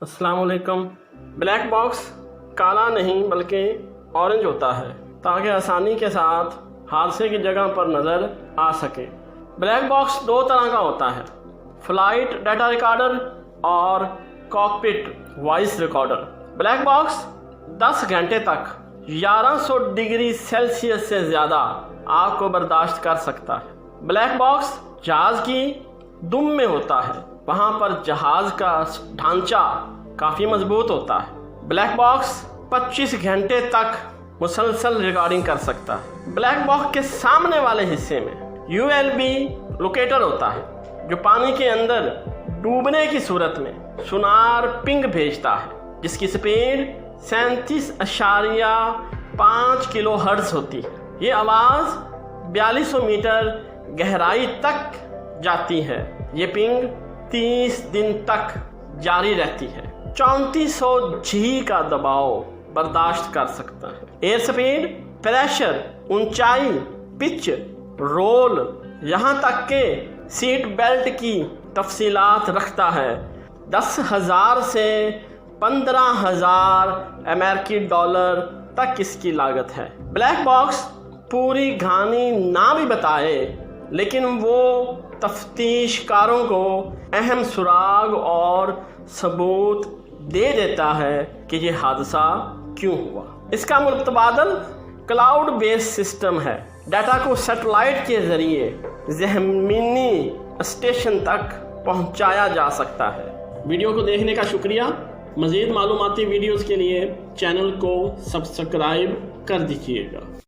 السلام علیکم۔ Black box کالا نہیں بلکہ اورنج ہوتا ہے تاکہ آسانی کے ساتھ حادثے کی جگہ پر نظر آ سکے۔ بلیک باکس دو طرح کا ہوتا ہے، فلائٹ ڈیٹا ریکارڈر اور cockpit voice recorder. Black box 10 گھنٹے تک 1100 ڈگری سیلسیس سے زیادہ آگ کو برداشت کر سکتا ہے۔ بلیک باکس جہاز کی دم میں ہوتا ہے، وہاں پر جہاز کا ڈھانچہ کافی مضبوط ہوتا ہے۔ بلیک باکس 25 گھنٹے تک مسلسل ریکارڈنگ کر سکتا ہے۔ بلیک باکس کے سامنے والے حصے میں USB لوکیٹر ہوتا ہے جو پانی کے اندر ڈوبنے کی صورت میں سونار پنگ بھیجتا ہے، جس کی سپیڈ 37.5 کلو ہرٹز ہوتی ہے۔ یہ آواز 4200 میٹر گہرائی تک جاتی ہے۔ یہ پنگ 30 دن تک جاری رہتی ہے۔ 3400 G کا دباؤ برداشت کر سکتا ہے۔ ایئر سپیڈ، پریشر، اونچائی، پچ، رول، یہاں تک کہ سیٹ بیلٹ کی تفصیلات رکھتا ہے۔ 10,000 سے 15,000 امریکی ڈالر تک اس کی لاگت ہے۔ بلیک باکس پوری کہانی نہ بھی بتائے لیکن وہ تفتیش کاروں کو اہم سراغ اور ثبوت دے دیتا ہے کہ یہ حادثہ کیوں ہوا۔ اس کا متبادل کلاؤڈ بیس سسٹم ہے۔ ڈیٹا کو سیٹلائٹ کے ذریعے زمینی اسٹیشن تک پہنچایا جا سکتا ہے۔ ویڈیو کو دیکھنے کا شکریہ۔ مزید معلوماتی ویڈیوز کے لیے چینل کو سبسکرائب کر دیجیے گا۔